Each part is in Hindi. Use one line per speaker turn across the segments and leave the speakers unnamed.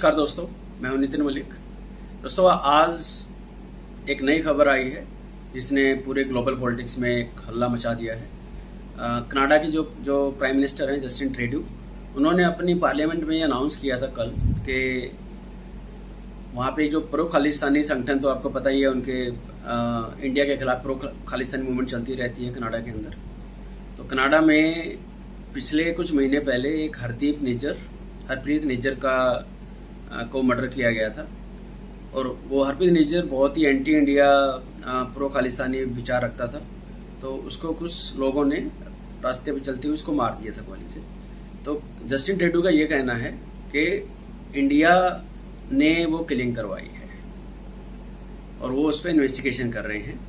नमस्कार दोस्तों, मैं हूं नितिन मलिक। दोस्तों, आज एक नई खबर आई है जिसने पूरे ग्लोबल पॉलिटिक्स में एक हल्ला मचा दिया है। कनाडा के जो प्राइम मिनिस्टर हैं जस्टिन ट्रूडो, उन्होंने अपनी पार्लियामेंट में ये अनाउंस किया था कल कि वहाँ पे जो प्रो खालिस्तानी संगठन, तो आपको पता ही है उनके इंडिया के खिलाफ प्रो खालिस्तानी मूवमेंट चलती रहती है कनाडा के अंदर। तो कनाडा में पिछले कुछ महीने पहले एक हरप्रीत निज्जर को मर्डर किया गया था, और वो हरप्रीत निज्जर बहुत ही एंटी इंडिया प्रो खालिस्तानी विचार रखता था। तो उसको कुछ लोगों ने रास्ते पे चलते हुए उसको मार दिया था गोली से। तो जस्टिन ट्रूडो का ये कहना है कि इंडिया ने वो किलिंग करवाई है और वो उस पर इन्वेस्टिगेशन कर रहे हैं।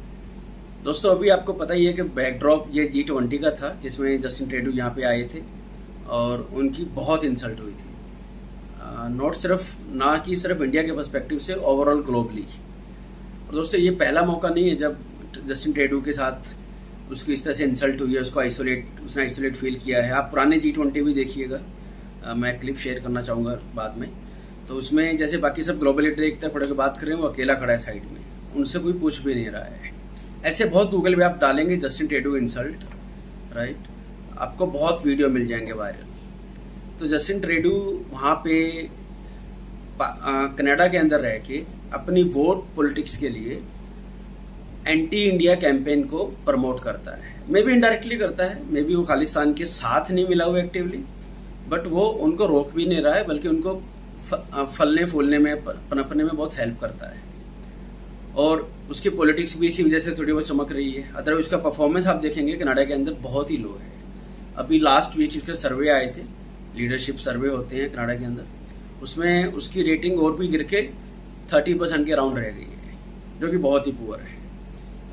दोस्तों, अभी आपको पता ही है कि बैकड्रॉप ये G20 का था जिसमें जस्टिन ट्रूडो यहाँ पे आए थे और उनकी बहुत इंसल्ट हुई थी, ना कि सिर्फ इंडिया के पर्सपेक्टिव से, ओवरऑल ग्लोबली। और दोस्तों, ये पहला मौका नहीं है जब जस्टिन ट्रूडो के साथ उसकी इस तरह से इंसल्ट हुई है, उसने आइसोलेट फील किया है। आप पुराने G20 भी देखिएगा, मैं क्लिप शेयर करना चाहूँगा बाद में। तो उसमें जैसे बाकी सब ग्लोबल लीडर एक तरफ खड़े बात कर रहे हैं, वो अकेला खड़ा है साइड में, उनसे कोई पूछ भी नहीं रहा है। ऐसे बहुत गूगल पे आप डालेंगे जस्टिन ट्रूडो इंसल्ट, राइट, आपको बहुत वीडियो मिल जाएंगे वायरल। तो जस्टिन ट्रूडो वहाँ पे कनाडा के अंदर रह के अपनी वोट पॉलिटिक्स के लिए एंटी इंडिया कैंपेन को प्रमोट करता है। मे बी इनडायरेक्टली करता है, मे बी वो खालिस्तान के साथ नहीं मिला हुआ एक्टिवली, बट वो उनको रोक भी नहीं रहा है, बल्कि उनको फलने फूलने में, पनपने में बहुत हेल्प करता है। और उसकी पॉलिटिक्स भी इसी वजह से थोड़ी बहुत चमक रही है। अदरवाइज उसका परफॉर्मेंस आप देखेंगे कनाडा के अंदर बहुत ही लो है। अभी लास्ट वीक उसके सर्वे आए थे, लीडरशिप सर्वे होते हैं कनाडा के अंदर, उसमें उसकी रेटिंग और भी गिर के 30% के अराउंड रह गई है, जो कि बहुत ही पुअर है।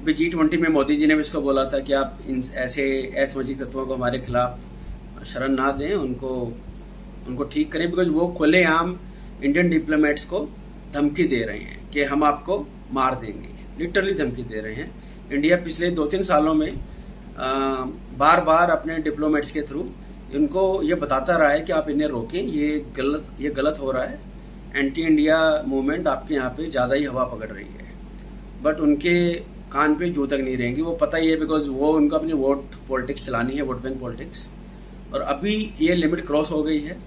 अभी G20 में मोदी जी ने भी इसको बोला था कि आप इन ऐसे असमझी तत्वों को हमारे खिलाफ शरण ना दें, उनको ठीक करें, बिकॉज वो खुलेआम इंडियन डिप्लोमेट्स को धमकी दे रहे हैं कि हम आपको मार देंगे, लिटरली धमकी दे रहे हैं। इंडिया पिछले 2-3 सालों में बार बार अपने डिप्लोमेट्स के थ्रू इनको ये बताता रहा है कि आप इन्हें रोकें, ये गलत हो रहा है, एंटी इंडिया मूवमेंट आपके यहाँ पे ज़्यादा ही हवा पकड़ रही है। बट उनके कान पे जू तक नहीं रहेंगी, वो पता ही है, बिकॉज वो उनका अपनी वोट पॉलिटिक्स चलानी है, वोट बैंक पॉलिटिक्स। और अभी ये लिमिट क्रॉस हो गई है,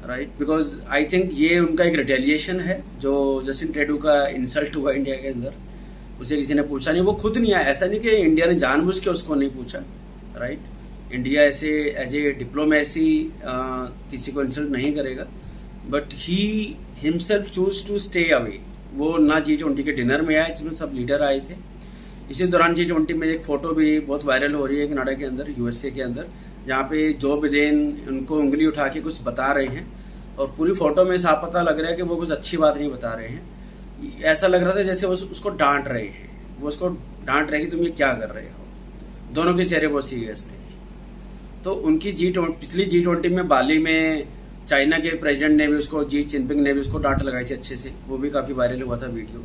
राइट, बिकॉज आई थिंक ये उनका एक रिटेलिएशन है। जो जस्टिन ट्रूडो का इंसल्ट हुआ इंडिया के अंदर, उसे किसी ने पूछा नहीं, वो खुद नहीं आया। ऐसा नहीं कि इंडिया ने जानबूझ के उसको नहीं पूछा, राइट। इंडिया ऐसे एज ए डिप्लोमेसी किसी को इंसल्ट नहीं करेगा, but he himself choose to stay away. वो ना G20 के डिनर में आए जिसमें सब लीडर आए थे। इसी दौरान G20 में एक फोटो भी बहुत वायरल हो रही है कनाडा के अंदर, USA के अंदर, जहाँ पे जो बिडेन उनको उंगली उठा के कुछ बता रहे हैं, और पूरी फोटो में साफ पता लग रहा है कि वो कुछ अच्छी बात नहीं बता रहे हैं। ऐसा लग रहा था जैसे वो उसको डांट रहे हैं, वो उसको डांट रहे हैं कि तुम ये क्या कर रहे हो। दोनों के चेहरे बहुत सीरियस थे। तो उनकी पिछली G20 में बाली में चाइना के प्रेसिडेंट ने भी उसको, जी जिनपिंग ने भी उसको डांट लगाई थी अच्छे से, वो भी काफ़ी वायरल हुआ था वीडियो।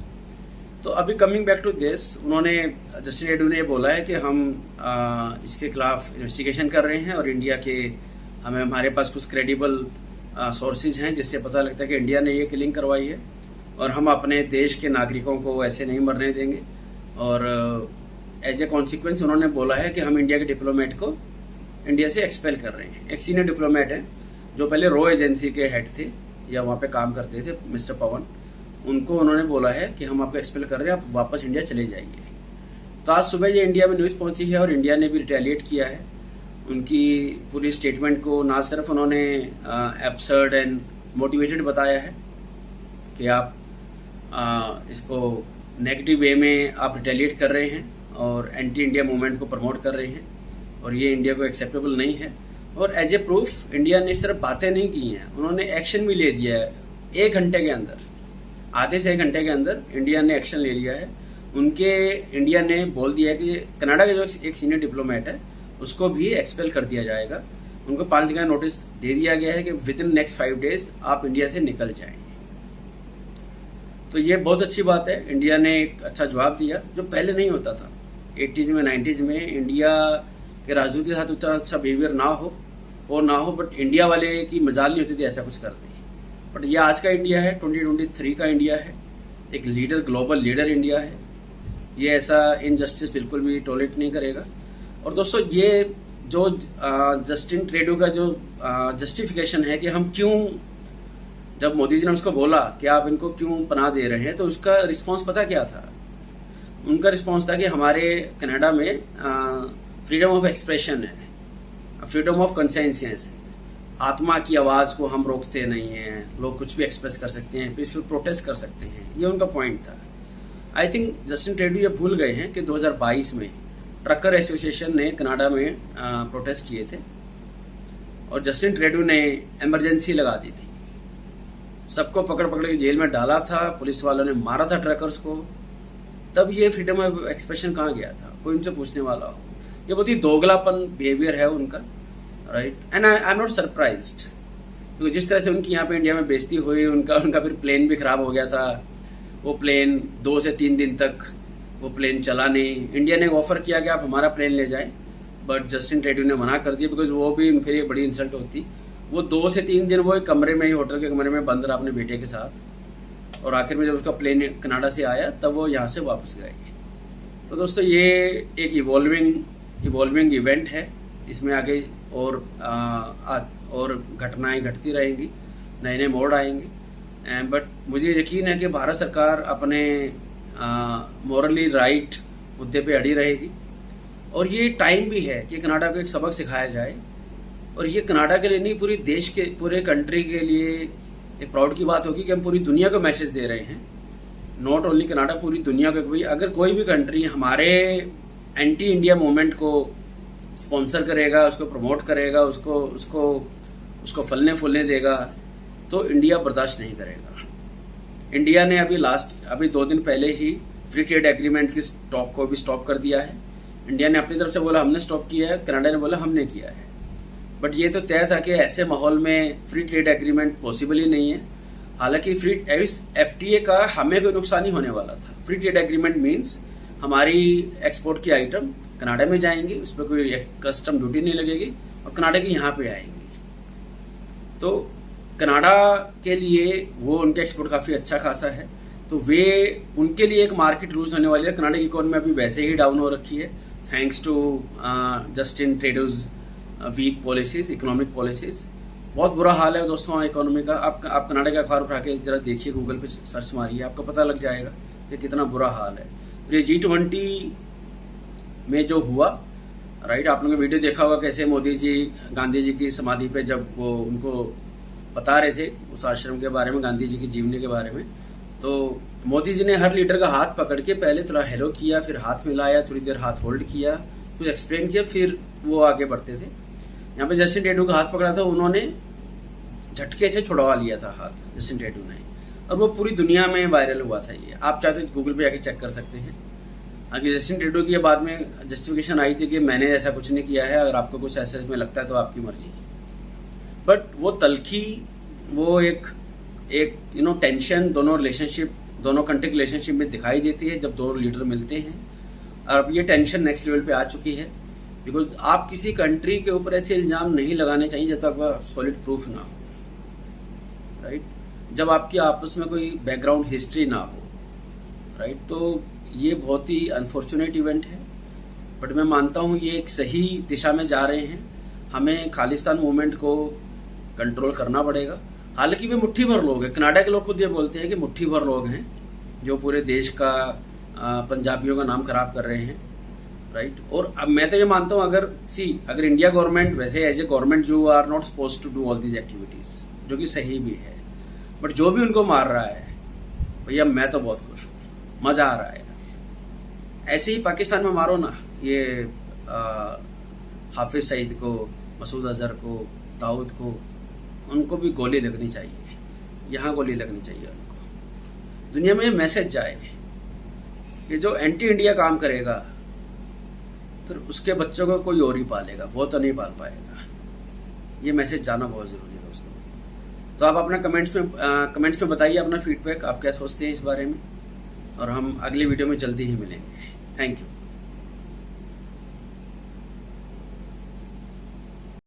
तो अभी कमिंग बैक टू दिस, उन्होंने जस्टिन ट्रूडो ने ये बोला है कि हम इसके खिलाफ इन्वेस्टिगेशन कर रहे हैं, और इंडिया के हमारे पास कुछ क्रेडिबल सोर्सेज हैं जिससे पता लगता है कि इंडिया ने ये किलिंग करवाई है, और हम अपने देश के नागरिकों को ऐसे नहीं मरने देंगे। और एज ए कॉन्सिक्वेंस उन्होंने बोला है कि हम इंडिया के डिप्लोमेट को इंडिया से एक्सपेल कर रहे हैं। एक सीनियर डिप्लोमेट है जो पहले रॉ एजेंसी के हेड थे या वहाँ पे काम करते थे, मिस्टर पवन, उनको उन्होंने बोला है कि हम आपको एक्सपेल कर रहे हैं, आप वापस इंडिया चले जाइए। तो आज सुबह ये इंडिया में न्यूज़ पहुंची है और इंडिया ने भी रिटेलिएट किया है। उनकी पूरी स्टेटमेंट को ना सिर्फ उन्होंने एब्सर्ड एंड मोटिवेटेड बताया है कि आप इसको नेगेटिव वे में आप रिटेलिएट कर रहे हैं और एंटी इंडिया मूवमेंट को प्रमोट कर रहे हैं, और ये इंडिया को एक्सेप्टेबल नहीं है। और एज ए प्रूफ इंडिया ने सिर्फ बातें नहीं की हैं, उन्होंने एक्शन भी ले दिया है। 1 घंटे के अंदर, आधे से 1 घंटे के अंदर इंडिया ने एक्शन ले लिया है। इंडिया ने बोल दिया है कि कनाडा का जो एक सीनियर डिप्लोमेट है उसको भी एक्सपेल कर दिया जाएगा। उनको 5 दिन का नोटिस दे दिया गया है कि विद इन नेक्स्ट 5 डेज आप इंडिया से निकल जाएंगे। तो ये बहुत अच्छी बात है, इंडिया ने एक अच्छा जवाब दिया जो पहले नहीं होता था। 80s में 90s में इंडिया के राजदूत के साथ उतना अच्छा बिहेवियर ना हो, बट इंडिया वाले की मजाल नहीं होती थी ऐसा कुछ करने। बट ये आज का इंडिया है, 2023 का इंडिया है, एक लीडर, ग्लोबल लीडर इंडिया है। ये ऐसा इनजस्टिस बिल्कुल भी टॉलरेट नहीं करेगा। और दोस्तों, ये जो जस्टिन ट्रूडो का जो जस्टिफिकेशन है कि हम क्यों, जब मोदी जी ने उसको बोला कि आप इनको क्यों पनाह दे रहे हैं, तो उसका रिस्पांस पता क्या था? उनका रिस्पांस था कि हमारे कनाडा में फ्रीडम ऑफ एक्सप्रेशन है, फ्रीडम ऑफ कंसेंसियस है, आत्मा की आवाज़ को हम रोकते नहीं हैं, लोग कुछ भी एक्सप्रेस कर सकते हैं, पीसफुल प्रोटेस्ट कर सकते हैं। ये उनका पॉइंट था। आई थिंक जस्टिन ट्रूडो ये भूल गए हैं कि 2022 में ट्रकर एसोसिएशन ने कनाडा में प्रोटेस्ट किए थे और जस्टिन ट्रूडो ने इमरजेंसी लगा दी थी, सबको पकड़ पकड़ के जेल में डाला था, पुलिस वालों ने मारा था ट्रकर्स को। तब ये फ्रीडम ऑफ एक्सप्रेशन कहाँ गया था? कोई उनसे पूछने वाला हो? ये बहुत ही दोगलापन बिहेवियर है उनका, right. And I am not surprised, क्योंकि जिस तरह से उनकी यहाँ पे इंडिया में बेइज्जती हुई, उनका फिर प्लेन भी खराब हो गया था। वो प्लेन 2 से 3 दिन तक वो प्लेन चला नहीं। इंडिया ने ऑफर किया कि आप हमारा प्लेन ले जाएं, बट जस्टिन ट्रूडो ने मना कर दिया, बिकॉज वो भी उनके लिए बड़ी इंसल्ट होती। वो 2 से 3 दिन वो एक कमरे में ही, होटल के कमरे में बंद रहा अपने बेटे के साथ, और आखिर में जब उसका प्लेन कनाडा से आया तब वो यहाँ से वापस गए। तो दोस्तों, ये एक इवॉल्विंग इवेंट है। इसमें आगे और घटनाएं घटती रहेंगी, नए नए मोड़ आएंगे। बट मुझे यकीन है कि भारत सरकार अपने मॉरली राइट मुद्दे पे अड़ी रहेगी। और ये टाइम भी है कि कनाडा को एक सबक सिखाया जाए। और ये कनाडा के लिए नहीं, पूरी देश के, पूरे कंट्री के लिए एक प्राउड की बात होगी कि हम पूरी दुनिया को मैसेज दे रहे हैं। नॉट ओनली कनाडा, पूरी दुनिया को। भाई, अगर कोई भी कंट्री हमारे एंटी इंडिया मूवमेंट को स्पॉन्सर करेगा, उसको प्रमोट करेगा, उसको फलने फूलने देगा, तो इंडिया बर्दाश्त नहीं करेगा। इंडिया ने अभी 2 दिन पहले ही फ्री ट्रेड एग्रीमेंट की स्टॉप को भी स्टॉप कर दिया है। इंडिया ने अपनी तरफ से बोला हमने स्टॉप किया है, कनाडा ने बोला हमने किया है। बट ये तो तय था कि ऐसे माहौल में फ्री ट्रेड एग्रीमेंट पॉसिबल ही नहीं है। हालांकि FTA का हमें कोई नुकसान नहीं होने वाला था। फ्री ट्रेड एग्रीमेंट मीन्स हमारी एक्सपोर्ट की आइटम कनाडा में जाएंगी, उस पर कोई कस्टम ड्यूटी नहीं लगेगी, और कनाडा की यहाँ पे आएंगी। तो कनाडा के लिए वो उनका एक्सपोर्ट काफ़ी अच्छा खासा है, तो वे उनके लिए एक मार्केट लूज होने वाली है। कनाडा की इकोनॉमी अभी वैसे ही डाउन हो रखी है, thanks to Justin Trudeau's weak policies, economic policies. बहुत बुरा हाल है दोस्तों इकोनॉमी का। आप कनाडा का अखबार उठा के जरा देखिए, गूगल पे सर्च मारिए, आपको पता लग जाएगा कि कितना बुरा हाल है। फिर G20 में जो हुआ, राइट, आप लोगों ने वीडियो देखा होगा कैसे मोदी जी गांधी जी की समाधि पे जब वो उनको बता रहे थे उस आश्रम के बारे में, गांधी जी की जीवनी के बारे में, तो मोदी जी ने हर लीडर का हाथ पकड़ के पहले थोड़ा हेलो किया, फिर हाथ मिलाया, थोड़ी देर हाथ होल्ड किया, कुछ एक्सप्लेन किया, फिर वो आगे बढ़ते थे। यहाँ पे जस्टिन ट्रूडो का हाथ पकड़ा था, उन्होंने झटके से छुड़वा लिया था हाथ जस्टिन ट्रूडो ने, और वो पूरी दुनिया में वायरल हुआ था। ये आप चाहते तो गूगल पे आके चेक कर सकते हैं। आगे जस्टिन ट्रूडो की बाद में जस्टिफिकेशन आई थी कि मैंने ऐसा कुछ नहीं किया है, अगर आपको कुछ ऐसे में लगता है तो आपकी मर्जी। बट वो तलखी, वो एक टेंशन दोनों कंट्री के रिलेशनशिप में दिखाई देती है जब 2 लीडर मिलते हैं। और अब ये टेंशन नेक्स्ट लेवल पे आ चुकी है, बिकॉज आप किसी कंट्री के ऊपर ऐसे इल्जाम नहीं लगाने चाहिए जब तक सॉलिड प्रूफ ना हो, राइट। जब आपकी आपस में कोई बैकग्राउंड हिस्ट्री ना हो, राइट। तो ये बहुत ही अनफॉर्चुनेट इवेंट है, बट मैं मानता हूँ ये एक सही दिशा में जा रहे हैं। हमें खालिस्तान मूवमेंट को कंट्रोल करना पड़ेगा। हालांकि वे मुट्ठी भर लोग हैं, कनाडा के लोग खुद ये बोलते हैं कि मुट्ठी भर लोग हैं जो पूरे देश का पंजाबियों का नाम खराब कर रहे हैं, राइट। और अब मैं तो ये मानता हूँ, अगर इंडिया गवर्नमेंट, वैसे as a government you are not suppose to do all these activities, जो कि सही भी है, बट जो भी उनको मार रहा है भैया, मैं तो बहुत खुश हूँ, मजा आ रहा है। ऐसे ही पाकिस्तान में मारो ना, ये हाफिज सईद को, मसूद अजहर को, दाऊद को, उनको भी गोली लगनी चाहिए, यहाँ गोली लगनी चाहिए उनको। दुनिया में मैसेज जाए कि जो एंटी इंडिया काम करेगा फिर उसके बच्चों को कोई और ही पालेगा, वो तो नहीं पाल पाएगा। ये मैसेज जाना बहुत ज़रूरी है दोस्तों। तो आप अपना कमेंट्स में बताइए अपना फीडबैक, आप क्या सोचते हैं इस बारे में, और हम अगली वीडियो में जल्दी ही मिलेंगे। Thank you.